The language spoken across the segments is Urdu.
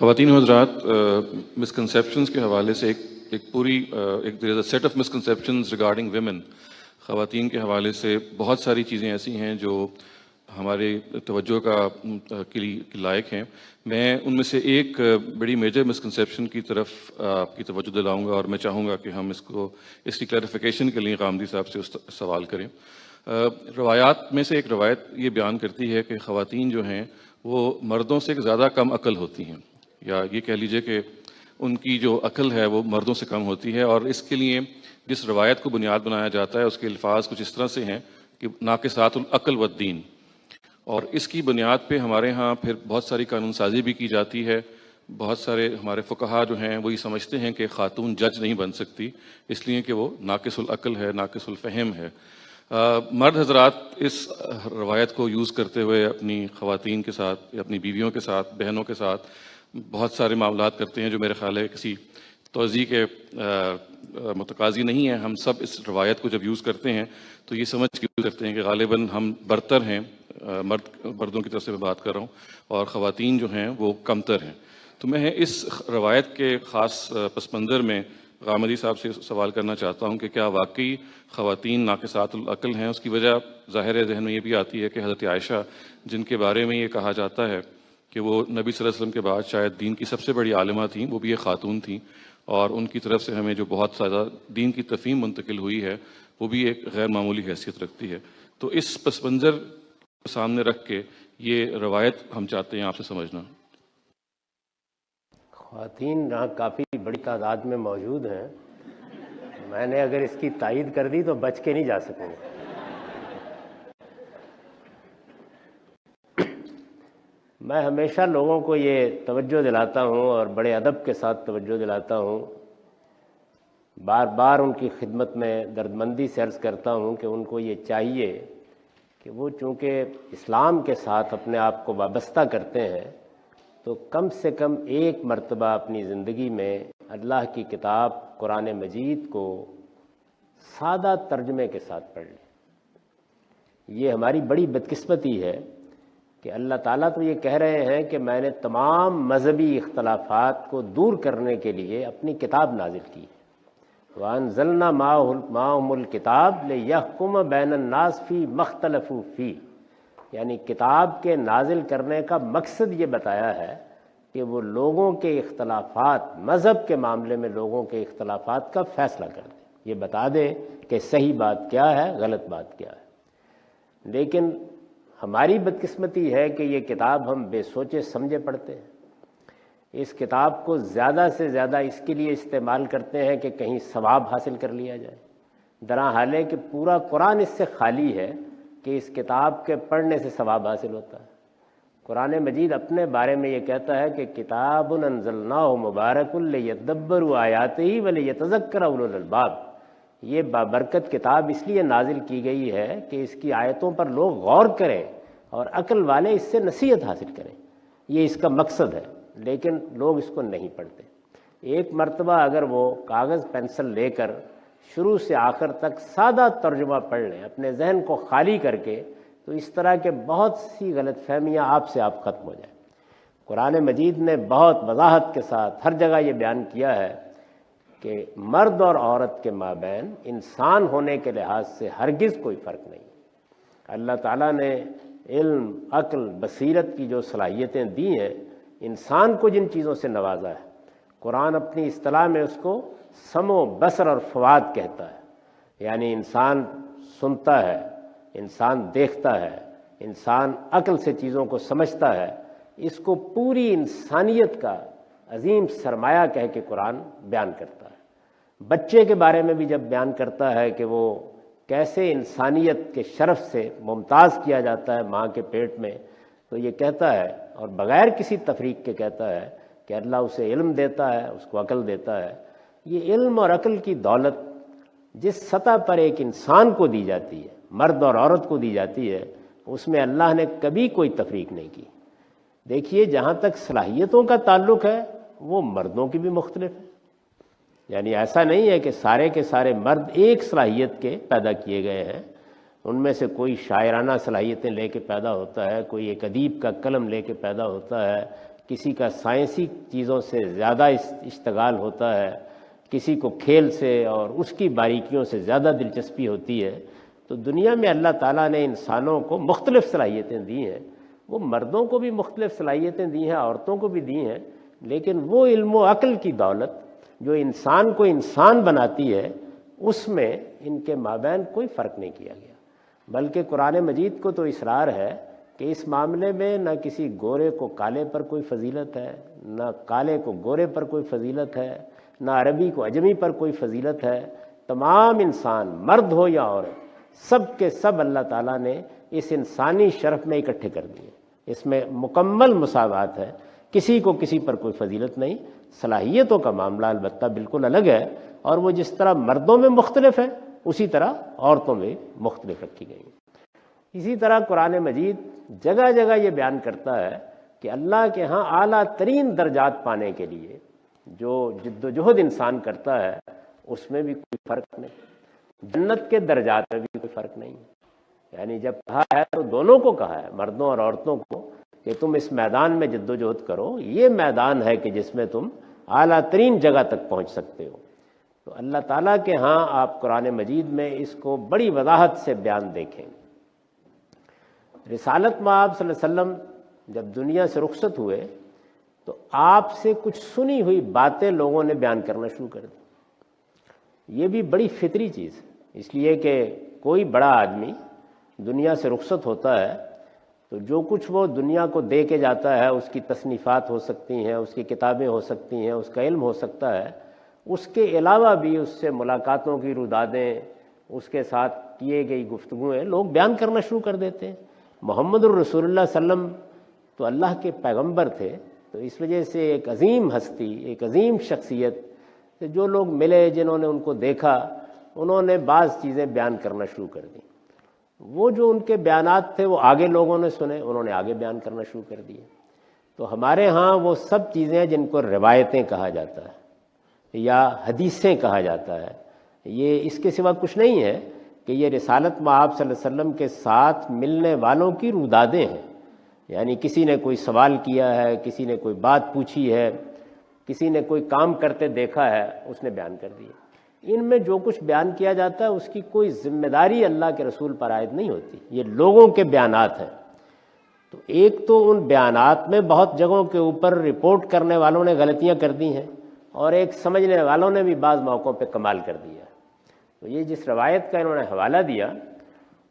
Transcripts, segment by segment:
خواتین و حضرات، مسکنسیپشنز کے حوالے سے ایک پوری there is a set of misconceptions regarding women. خواتین کے حوالے سے بہت ساری چیزیں ایسی ہیں جو ہمارے توجہ کی لائق ہیں. میں ان میں سے ایک بڑی میجر مسکنسیپشن کی طرف آپ کی توجہ دلاؤں گا، اور میں چاہوں گا کہ ہم اس کی کلیریفیکیشن کے لیے غامدی صاحب سے سوال کریں. روایات میں سے ایک روایت یہ بیان کرتی ہے کہ خواتین جو ہیں وہ مردوں سے زیادہ کم عقل ہوتی ہیں، یا یہ کہہ لیجئے کہ ان کی جو عقل ہے وہ مردوں سے کم ہوتی ہے. اور اس کے لیے جس روایت کو بنیاد بنایا جاتا ہے اس کے الفاظ کچھ اس طرح سے ہیں کہ ناقصات العقل والدین، اور اس کی بنیاد پہ ہمارے ہاں پھر بہت ساری قانون سازی بھی کی جاتی ہے. بہت سارے ہمارے فقہا جو ہیں وہ یہ سمجھتے ہیں کہ خاتون جج نہیں بن سکتی اس لیے کہ وہ ناقص العقل ہے، ناقص الفہم ہے. مرد حضرات اس روایت کو یوز کرتے ہوئے اپنی خواتین کے ساتھ یا اپنی بیویوں کے ساتھ، بہنوں کے ساتھ بہت سارے معاملات کرتے ہیں جو میرے خیال ہے کسی توضیح کے متقاضی نہیں ہے. ہم سب اس روایت کو جب یوز کرتے ہیں تو یہ سمجھ کے یوز کرتے ہیں کہ غالباً ہم برتر ہیں، مردوں کی طرف سے میں بات کر رہا ہوں، اور خواتین جو ہیں وہ کمتر ہیں. تو میں اس روایت کے خاص پس منظر میں غامدی صاحب سے سوال کرنا چاہتا ہوں کہ کیا واقعی خواتین ناقصات العقل ہیں؟ اس کی وجہ ظاہر ذہن میں یہ بھی آتی ہے کہ حضرت عائشہ، جن کے بارے میں یہ کہا جاتا ہے کہ وہ نبی صلی اللہ علیہ وسلم کے بعد شاید دین کی سب سے بڑی عالمہ تھیں، وہ بھی ایک خاتون تھیں، اور ان کی طرف سے ہمیں جو بہت زیادہ دین کی تفہیم منتقل ہوئی ہے وہ بھی ایک غیر معمولی حیثیت رکھتی ہے. تو اس پس منظر کو سامنے رکھ کے یہ روایت ہم چاہتے ہیں آپ سے سمجھنا. خواتین یہاں کافی بڑی تعداد میں موجود ہیں. میں نے اگر اس کی تائید کر دی تو بچ کے نہیں جا سکوں گا. میں ہمیشہ لوگوں کو یہ توجہ دلاتا ہوں اور بڑے ادب کے ساتھ توجہ دلاتا ہوں، بار بار ان کی خدمت میں دردمندی سے عرض کرتا ہوں کہ ان کو یہ چاہیے کہ وہ چونکہ اسلام کے ساتھ اپنے آپ کو وابستہ کرتے ہیں تو کم سے کم ایک مرتبہ اپنی زندگی میں اللہ کی کتاب قرآن مجید کو سادہ ترجمے کے ساتھ پڑھ لیں. یہ ہماری بڑی بدقسمتی ہے کہ اللہ تعالیٰ تو یہ کہہ رہے ہیں کہ میں نے تمام مذہبی اختلافات کو دور کرنے کے لیے اپنی کتاب نازل کی. وَأَنزَلْنَا مَعَهُمُ الْكِتَابَ لِيَحْكُمَ بَيْنَ النَّاسِ فِي مَا اخْتَلَفُوا فِيهِ، یعنی کتاب کے نازل کرنے کا مقصد یہ بتایا ہے کہ وہ لوگوں کے اختلافات، مذہب کے معاملے میں لوگوں کے اختلافات کا فیصلہ کر دے، یہ بتا دے کہ صحیح بات کیا ہے، غلط بات کیا ہے. لیکن ہماری بدقسمتی ہے کہ یہ کتاب ہم بے سوچے سمجھے پڑھتے ہیں. اس کتاب کو زیادہ سے زیادہ اس کے لیے استعمال کرتے ہیں کہ کہیں ثواب حاصل کر لیا جائے، درحال ہے کہ پورا قرآن اس سے خالی ہے کہ اس کتاب کے پڑھنے سے ثواب حاصل ہوتا ہے. قرآن مجید اپنے بارے میں یہ کہتا ہے کہ کتاب انزلناہ مبارک لیدبروا آیاتہ ولیتذکر اولو الالباب، یہ بابرکت کتاب اس لیے نازل کی گئی ہے کہ اس کی آیتوں پر لوگ غور کریں اور عقل والے اس سے نصیحت حاصل کریں. یہ اس کا مقصد ہے، لیکن لوگ اس کو نہیں پڑھتے. ایک مرتبہ اگر وہ کاغذ پینسل لے کر شروع سے آخر تک سادہ ترجمہ پڑھ لیں اپنے ذہن کو خالی کر کے، تو اس طرح کے بہت سی غلط فہمیاں آپ سے آپ ختم ہو جائیں. قرآن مجید نے بہت وضاحت کے ساتھ ہر جگہ یہ بیان کیا ہے کہ مرد اور عورت کے مابین انسان ہونے کے لحاظ سے ہرگز کوئی فرق نہیں. اللہ تعالیٰ نے علم، عقل، بصیرت کی جو صلاحیتیں دی ہیں، انسان کو جن چیزوں سے نوازا ہے، قرآن اپنی اصطلاح میں اس کو سمع، بصر اور فؤاد کہتا ہے. یعنی انسان سنتا ہے، انسان دیکھتا ہے، انسان عقل سے چیزوں کو سمجھتا ہے. اس کو پوری انسانیت کا عظیم سرمایہ کہہ کے قرآن بیان کرتا ہے. بچے کے بارے میں بھی جب بیان کرتا ہے کہ وہ کیسے انسانیت کے شرف سے ممتاز کیا جاتا ہے ماں کے پیٹ میں، تو یہ کہتا ہے اور بغیر کسی تفریق کے کہتا ہے کہ اللہ اسے علم دیتا ہے، اس کو عقل دیتا ہے. یہ علم اور عقل کی دولت جس سطح پر ایک انسان کو دی جاتی ہے، مرد اور عورت کو دی جاتی ہے، اس میں اللہ نے کبھی کوئی تفریق نہیں کی. دیکھیے جہاں تک صلاحیتوں کا تعلق ہے وہ مردوں کی بھی مختلف ہے. یعنی ایسا نہیں ہے کہ سارے کے سارے مرد ایک صلاحیت کے پیدا کیے گئے ہیں. ان میں سے کوئی شاعرانہ صلاحیتیں لے کے پیدا ہوتا ہے، کوئی ایک ادیب کا قلم لے کے پیدا ہوتا ہے، کسی کا سائنسی چیزوں سے زیادہ اشتغال ہوتا ہے، کسی کو کھیل سے اور اس کی باریکیوں سے زیادہ دلچسپی ہوتی ہے، تو دنیا میں اللہ تعالیٰ نے انسانوں کو مختلف صلاحیتیں دی ہیں۔ وہ مردوں کو بھی مختلف صلاحیتیں دی ہیں، عورتوں کو بھی دی ہیں، لیکن وہ علم و عقل کی دولت جو انسان کو انسان بناتی ہے، اس میں ان کے مابین کوئی فرق نہیں کیا گیا، بلکہ قرآن مجید کو تو اصرار ہے کہ اس معاملے میں نہ کسی گورے کو کالے پر کوئی فضیلت ہے، نہ کالے کو گورے پر کوئی فضیلت ہے، نہ عربی کو عجمی پر کوئی فضیلت ہے۔ تمام انسان، مرد ہو یا عورت، سب کے سب اللہ تعالیٰ نے اس انسانی شرف میں اکٹھے کر دیے۔ اس میں مکمل مساوات ہے، کسی کو کسی پر کوئی فضیلت نہیں۔ صلاحیتوں کا معاملہ البتہ بالکل الگ ہے، اور وہ جس طرح مردوں میں مختلف ہے اسی طرح عورتوں میں مختلف رکھی گئی ہیں۔ اسی طرح قرآن مجید جگہ جگہ یہ بیان کرتا ہے کہ اللہ کے ہاں اعلیٰ ترین درجات پانے کے لیے جو جد و جہد انسان کرتا ہے اس میں بھی کوئی فرق نہیں، جنت کے درجات میں بھی کوئی فرق نہیں۔ یعنی جب کہا ہے تو دونوں کو کہا ہے، مردوں اور عورتوں کو، کہ تم اس میدان میں جد و جہد کرو، یہ میدان ہے کہ جس میں تم اعلیٰ ترین جگہ تک پہنچ سکتے ہو۔ تو اللہ تعالیٰ کے ہاں آپ قرآن مجید میں اس کو بڑی وضاحت سے بیان دیکھیں۔ رسالت مآب صلی اللہ علیہ وسلم جب دنیا سے رخصت ہوئے تو آپ سے کچھ سنی ہوئی باتیں لوگوں نے بیان کرنا شروع کر دی۔ یہ بھی بڑی فطری چیز ہے، اس لیے کہ کوئی بڑا آدمی دنیا سے رخصت ہوتا ہے تو جو کچھ وہ دنیا کو دے کے جاتا ہے، اس کی تصنیفات ہو سکتی ہیں، اس کی کتابیں ہو سکتی ہیں، اس کا علم ہو سکتا ہے، اس کے علاوہ بھی اس سے ملاقاتوں کی رودادیں، اس کے ساتھ کیے گئی گفتگویں لوگ بیان کرنا شروع کر دیتے ہیں۔ محمد الرسول اللہ صلی اللہ علیہ وسلم تو اللہ کے پیغمبر تھے، تو اس وجہ سے ایک عظیم ہستی، ایک عظیم شخصیت، جو لوگ ملے، جنہوں نے ان کو دیکھا، انہوں نے بعض چیزیں بیان کرنا شروع کر دیں۔ وہ جو ان کے بیانات تھے وہ آگے لوگوں نے سنے، انہوں نے آگے بیان کرنا شروع کر دیے۔ تو ہمارے ہاں وہ سب چیزیں جن کو روایتیں کہا جاتا ہے یا حدیثیں کہا جاتا ہے، یہ اس کے سوا کچھ نہیں ہے کہ یہ رسالت مآب صلی اللہ علیہ وسلم کے ساتھ ملنے والوں کی رودادیں ہیں۔ یعنی کسی نے کوئی سوال کیا ہے، کسی نے کوئی بات پوچھی ہے، کسی نے کوئی کام کرتے دیکھا ہے، اس نے بیان کر دیا۔ ان میں جو کچھ بیان کیا جاتا ہے اس کی کوئی ذمہ داری اللہ کے رسول پر عائد نہیں ہوتی، یہ لوگوں کے بیانات ہیں۔ تو ایک تو ان بیانات میں بہت جگہوں کے اوپر رپورٹ کرنے والوں نے غلطیاں کر دی ہیں، اور ایک سمجھنے والوں نے بھی بعض موقعوں پہ کمال کر دیا۔ تو یہ جس روایت کا انہوں نے حوالہ دیا،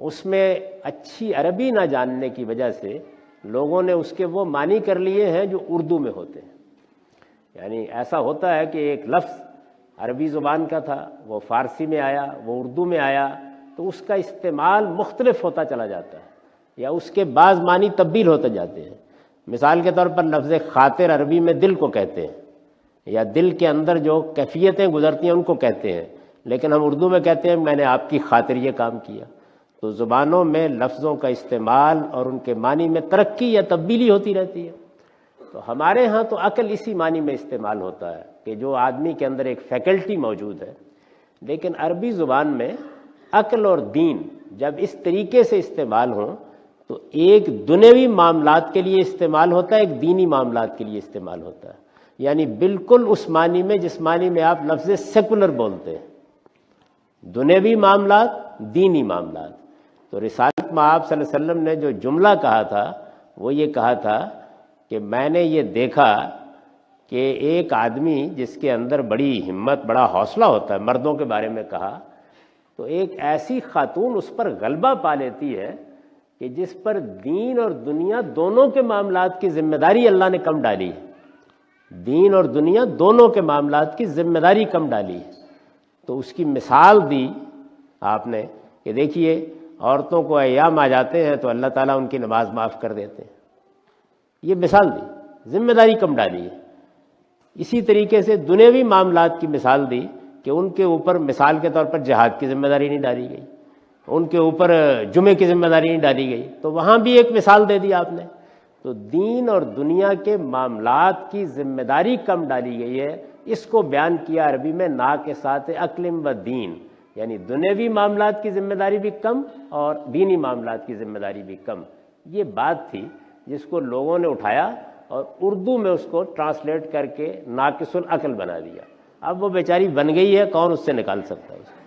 اس میں اچھی عربی نہ جاننے کی وجہ سے لوگوں نے اس کے وہ معنی کر لیے ہیں جو اردو میں ہوتے ہیں۔ یعنی ایسا ہوتا ہے کہ ایک لفظ عربی زبان کا تھا، وہ فارسی میں آیا، وہ اردو میں آیا، تو اس کا استعمال مختلف ہوتا چلا جاتا ہے، یا اس کے بعض معنی تبدیل ہوتے جاتے ہیں۔ مثال کے طور پر لفظ خاطر عربی میں دل کو کہتے ہیں، یا دل کے اندر جو کیفیتیں گزرتی ہیں ان کو کہتے ہیں، لیکن ہم اردو میں کہتے ہیں میں نے آپ کی خاطر یہ کام کیا۔ تو زبانوں میں لفظوں کا استعمال اور ان کے معنی میں ترقی یا تبدیلی ہوتی رہتی ہے۔ تو ہمارے ہاں تو عقل اسی معنی میں استعمال ہوتا ہے کہ جو آدمی کے اندر ایک فیکلٹی موجود ہے، لیکن عربی زبان میں عقل اور دین جب اس طریقے سے استعمال ہوں تو ایک دنیوی معاملات کے لیے استعمال ہوتا ہے، ایک دینی معاملات کے لیے استعمال ہوتا ہے۔ یعنی بالکل اس معنی میں جس معنی میں آپ لفظ سیکولر بولتے ہیں، دنیوی معاملات، دینی معاملات۔ تو رسالت مآب صلی اللہ علیہ وسلم نے جو جملہ کہا تھا وہ یہ کہا تھا کہ میں نے یہ دیکھا کہ ایک آدمی جس کے اندر بڑی ہمت، بڑا حوصلہ ہوتا ہے، مردوں کے بارے میں کہا، تو ایک ایسی خاتون اس پر غلبہ پا لیتی ہے کہ جس پر دین اور دنیا دونوں کے معاملات کی ذمہ داری اللہ نے کم ڈالی ہے، دین اور دنیا دونوں کے معاملات کی ذمہ داری کم ڈالی ہے۔ تو اس کی مثال دی آپ نے کہ دیکھیے عورتوں کو ایام آ جاتے ہیں تو اللہ تعالیٰ ان کی نماز معاف کر دیتے ہیں، یہ مثال دی، ذمہ داری کم ڈالی ہے۔ اسی طریقے سے دنیوی معاملات کی مثال دی کہ ان کے اوپر مثال کے طور پر جہاد کی ذمہ داری نہیں ڈالی گئی، ان کے اوپر جمعے کی ذمہ داری نہیں ڈالی گئی، تو وہاں بھی ایک مثال دے دی آپ نے۔ تو دین اور دنیا کے معاملات کی ذمہ داری کم ڈالی گئی ہے، اس کو بیان کیا عربی میں نا کے ساتھ عقلم و دین، یعنی دنیوی معاملات کی ذمہ داری بھی کم اور دینی معاملات کی ذمہ داری بھی کم۔ یہ بات تھی جس کو لوگوں نے اٹھایا اور اردو میں اس کو ٹرانسلیٹ کر کے ناقص العقل بنا دیا. اب وہ بیچاری بن گئی ہے, کون اس سے نکال سکتا ہے اس کو؟